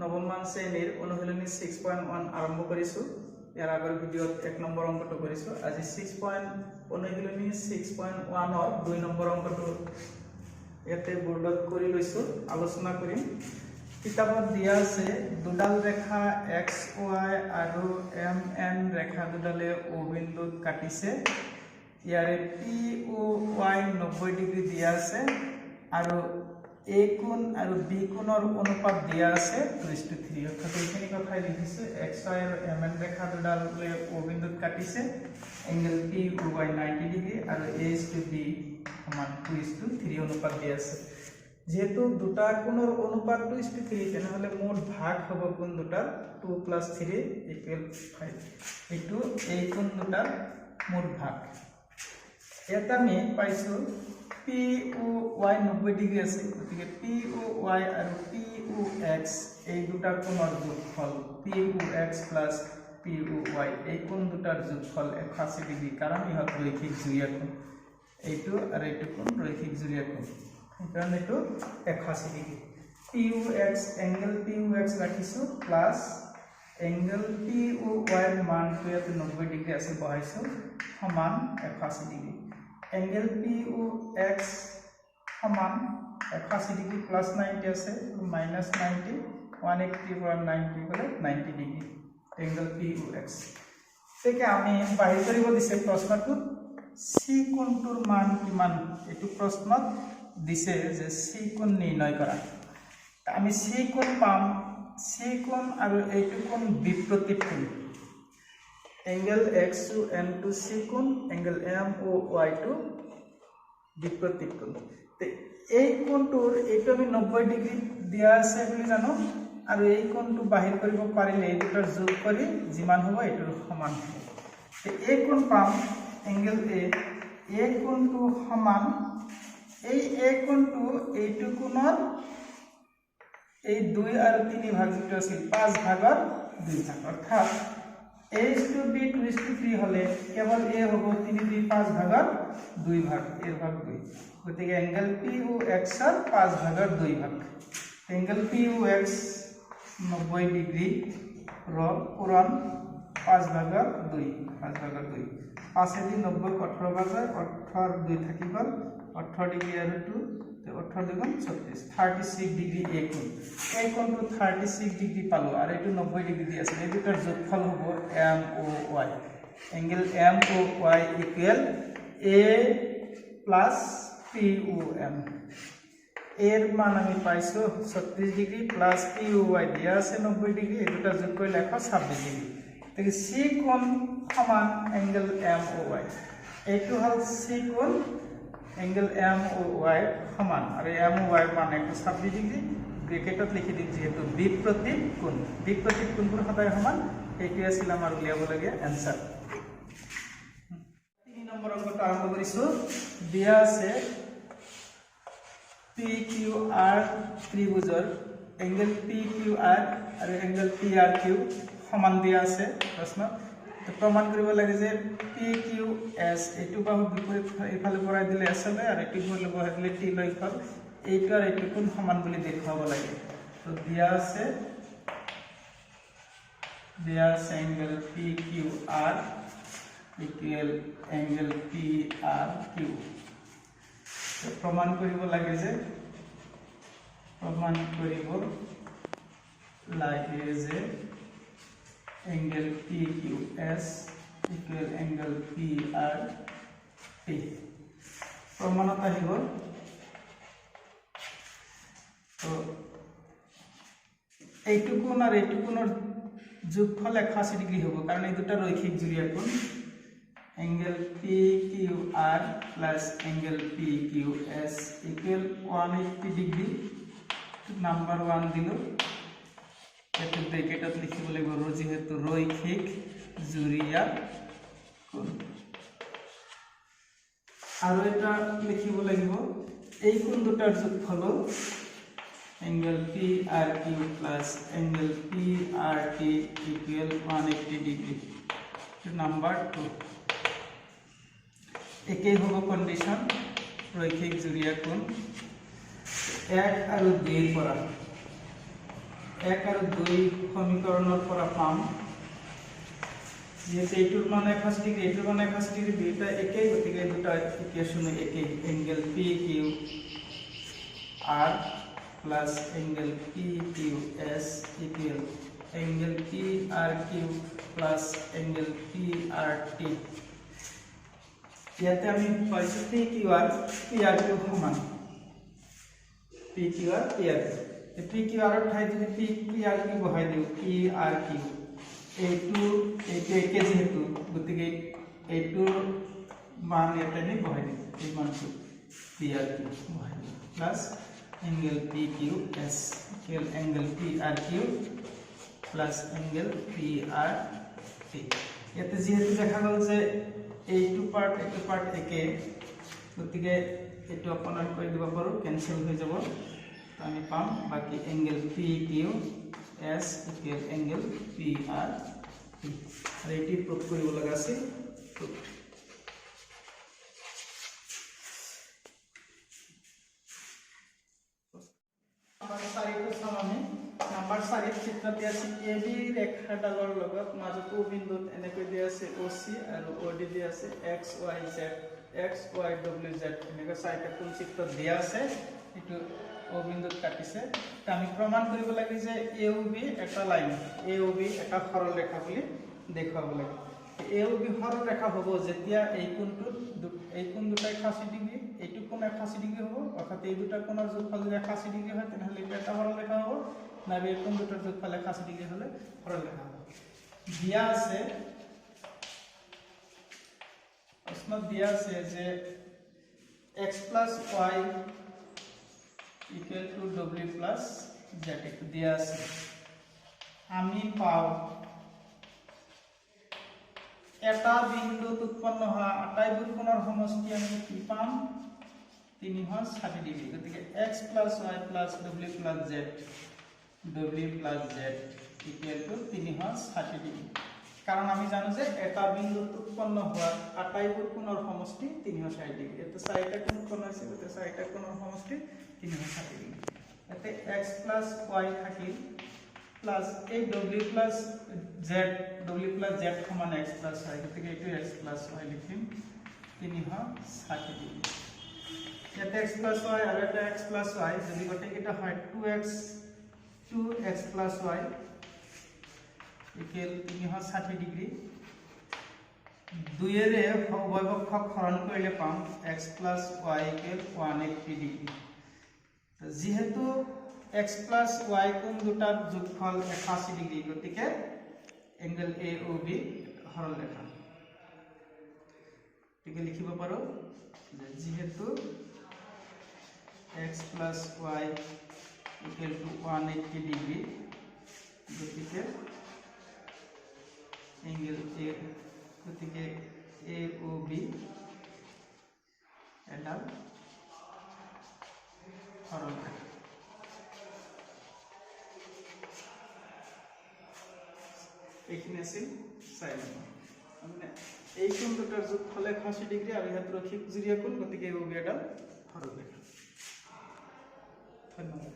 নৱমমান শ্ৰেণীৰ অনুশীলনী 6.1 আৰম্ভ কৰিছো। ইয়াৰ আগৰ ভিডিঅ'ত 1 নম্বৰ অংকটো কৰিছো। আজি অনুশীলনী 6.1 ৰ 2 নম্বৰ অংকটো ইয়াতে বোৰ্ডত কৰি লৈছো, আলোচনা কৰিম। কিতাপত দিয়া আছে দুডাল ৰেখা x y আৰু m n ৰেখা দুডালে o বিন্দুত কাটিছে। ইয়াৰে p o y 90 ডিগ্ৰী দিয়া আছে আৰু a কোণ আৰু b কোণৰ অনুপাত দিয়া আছে 2:3। অৰ্থাৎ এইখিনি কথাই লিখিছো x y আৰু m n ৰেখা দুডালে o বিন্দুত কাটিছে। Angle p o y 90 degree আৰু a to b সমান 2:3 অনুপাত দিয়া আছে। যেহেতু দুটা কোণৰ অনুপাত 2:3 তেনেহলে মোট ভাগ হ'ব কোণ দুটাৰ 2 + 3 = 5। এইটো এই কোণ দুটাৰ মোট ভাগ। এটা আমি পাইছো p o y 90 ডিগ্ৰী আছে, গতিকে p o y আৰু p o x এই দুটা কোণৰ যোগফল p o x + p o y এই কোণ দুটাৰ যোগফল 180 ডিগ্ৰী, কাৰণ ইহত ৰৈখিক জুৰীয়া কোণ। এইটো আৰু এইটো কোণ ৰৈখিক জুৰীয়া কোণ, সেইকাৰণে এইটো 180 degree. p o x angle p o x ৰাখিছো plus angle p o y ৰ মানটো ইয়াতে 90 ডিগ্ৰী আছে বহাইছো সমান 180 degree. Angle p o x সমান 180 ডিগ্ৰী প্লাস 90 আছে -90 180 পৰা 90 গলে 90 degree angle p o x। তেকে আমি বাহিৰ কৰিব দিছে প্ৰশ্নটোত c কোণটোৰ মান কিমান, এইটো প্ৰশ্নত দিছে যে c কোণ নিৰ্ণয় কৰা। আমি c কোণ পাম, c কোণ আৰু এইটো কোণ বিপৰীত কোণ। Angle x to n to c কোণ, angle m o y to বিপৰীত কোণ। তে এই কোণটোৰ এইটো আমি 90 ডিগ্ৰী দিয়া আছে বুলি জানো, আৰু এই কোণটো বাহিৰ কৰিব পাৰিলে এই দুটাৰ যোগ কৰি যিমান হ'ব এইটোৰ সমান হ'ব। তে এই কোণ পাম এংগেল a, এই কোণটো সমান এই a কোণটো এইটো কোণৰ এই 2 আৰু 3 ভাগ যেটো আছিল 5 ভাগৰ 2 ভাগ। অৰ্থাৎ a to b 2:3 হলে কেৱল a হ'ব 3 2 5 ভাগৰ 2 ভাগ, এৰ ভাগ 2। গতিকে এংগেল p o x ৰ 5 ভাগৰ 2 ভাগ। Angle p o x 90 degree ৰ পূৰণ 5 ভাগৰ 2, 5 ভাগৰ 2। 5 এদি 90 18 ভাগৰ 18 2 থাকি গল 18 ডিগ্ৰী আৰু 2 18 2 36 36 ডিগ্ৰী a কোণ। এই কোণটো 36 ডিগ্ৰী পালো আৰু এইটো 90 ডিগ্ৰী দি আছে। এই দুটাৰ যোগফল হ'ব m o y। Angle m o y = a plus p o m। এর মান আমি পাইছো 36 degree plus p o y দিয়া আছে 90 ডিগ্ৰী, এই দুটা যোগ কৰিলে 126 ডিগ্ৰী। তাকে c কোণ সমান এংগেল m o y। এইটো হল c কোণ এংগেল m o y সমান, আৰু m o y মান 126 ডিগ্ৰী। ব্ৰেকেটত লিখি দিম যেহেতু বিপৰীত কোণ, বিপৰীত কোণবোৰ সদায় সমান। এইটো আছিল আমাৰ উলিয়াব লাগে এনসাৰ। 3 নম্বৰ অংকটো আৰম্ভ কৰিছো। দিয়া আছে p q r ত্ৰিভুজৰ এংগেল p q r আৰু এংগেল p r q সমান দিয়া আছে প্ৰশ্ন। প্ৰমাণ কৰিব লাগে যে p q s এইটো বাহু বিপৰীত ইফালে বঢ়াই দিলে s লৈ আৰু এইটো বলে বঢ়াই দিলে t লৈ ফল এইটো আৰু এইটো কোণ সমান বুলি দেখাব লাগে। তো দিয়া আছে angle p q r equal angle p r q। তো প্ৰমাণ কৰিব লাগে যে angle p q s equal angle p r t। প্ৰমাণত আহিব তো এইটো কোণ আৰু এইটো কোণৰ যোগফল 180 ডিগ্ৰী হ'ব, কাৰণ এই দুটা ৰৈখিক জুৰীয়া কোণ। Angle p q r plus angle p q s equal 180 degree. Number 1 দিলো, এটো ব্ৰেকেটত লিখিব লাগিব যেহেতু ৰৈখিক জুৰীয়া কোণ। আৰু এটা লিখিব লাগিব এই কোণ দুটাৰ যোগফল angle p r q plus angle p r t equal 180 degree. Number 2 একেই হ'ব কন্ডিশন ৰৈখিক জুড়িয়া কোণ 1 আৰ 2 পৰা 1 আৰু 2 সমীকৰণৰ পৰা পাম যেহেতু এইটোৰ মানে 180 ডিগ্ৰী এইটোৰ মানে 180 ডিগ্ৰী দুইটা একেই গতিকে দুটা ইকুয়েশন একেই angle P Q R plus angle P Q এস equal angle P R Q plus angle P R T ইয়াতে আমি পাইছো পি কিউ আর কিউ সমান P Q R P Q R ঠাই যদি পি আর কিউ বহাই দিও P R Q এইটো একে যেহেতু গতিকে এইটোৰ মান এটা নি বহাই দিম এই মানটো পি আর কিউ বহাই দিম প্লাস এঙ্গেল পি কিউ এস equal angle P R Q plus angle P R T ইয়াতে যেহেতু দেখা গ'ল যে এইটো পার্ট একে গতিকে এইটো আপোনাৰ কৰি দিব পাৰো ক্যান্সেল হৈ যাব তো আমি পাম বাকি এঙ্গেল পি কিউ এস equal angle P R T আর এটি প্রুফ কৰিব লগা আছে নাম্বাৰ 4 টো চাম আমি নাম্বাৰ 4 ৰ চিত্ৰত দিয়া আছে এবি ৰেখাডালৰ লগত মাজত ও বিন্দুত এনেকৈ দিয়া আছে ওসি আৰু ওডি দিয়া আছে X Y Z X Y W Z এনেকৈ চাৰিটা কোণ চিত্ৰত দিয়া আছে এটো ও বিন্দুত কাটিছে তা আমি প্ৰমাণ কৰিব লাগে যে এওবি এটা লাইন এওবি এটা সৰল ৰেখা বুলি দেখাব লাগে এওবি সৰল ৰেখা হ'ব যেতিয়া এই কোণটো এই কোণ দুটাই 80 ডিগ্ৰী এইটো কোণ 80 ডিগ্ৰী হ'ব অৰ্থাৎ এই দুটা কোণৰ যোগফল যদি 80 ডিগ্ৰী হয় তেনহলে এটা সৰল ৰেখা হ'ব না এই কোণ দুটাৰ যোগফল 80 ডিগ্ৰী হলে সৰল ৰেখা হ'ব দিয়া আছে প্ৰশ্নত দিয়া আছে যে x + y equal to w plus z একটু দিয়া আছে আমি পাও এটা বিন্দুত উৎপন্ন হওয়া আটাইবোৰ কোণৰ সমষ্টি আমি কি পাম 360 ডিগ্ৰী গতিকে x + y + w plus z equal to 360 degree কাৰণ আমি জানো যে এটা বিন্দুত উৎপন্ন হওয়া আটাইবোৰ কোণৰ সমষ্টি 360 ডিগ্ৰী এতে চাৰিটা কোণ আছে এতে চাৰিটা কোণৰ সমষ্টি 360 ডিগ্ৰী এতে x + y থাকিল প্লাস এই w plus z সমান x + y গতিকে এটো x + y লিখিম 360 ডিগ্ৰী এতে x + y আৰু এটা x + y যদি গটেকিটা হয় 2x + y equal 360 ডিগ্ৰী দুইৰে উভয়পক্ষক হৰণ কৰিলে পাম x + y equal 180 ডিগ্ৰী যেহেতু x + y কোণ দুটাৰ যোগফল 81 ডিগ্ৰী গতিকে এঙ্গেল AOB সৰল ৰেখা ঠিক লিখিব পাৰো যে যেহেতু x + y equal to 180 degree গতিকে এঙ্গেল A গতিকে AOB এটা সৰল ৰেখা এইখিনি আছিল সাইন মানে এই কোণ দুটাৰ যোগফল 81 ডিগ্ৰী আৰু ইয়াত ৰৈখিক জুৰীয়া কোণ গতিকে AOB এটা সৰল ৰেখা ধন্যবাদ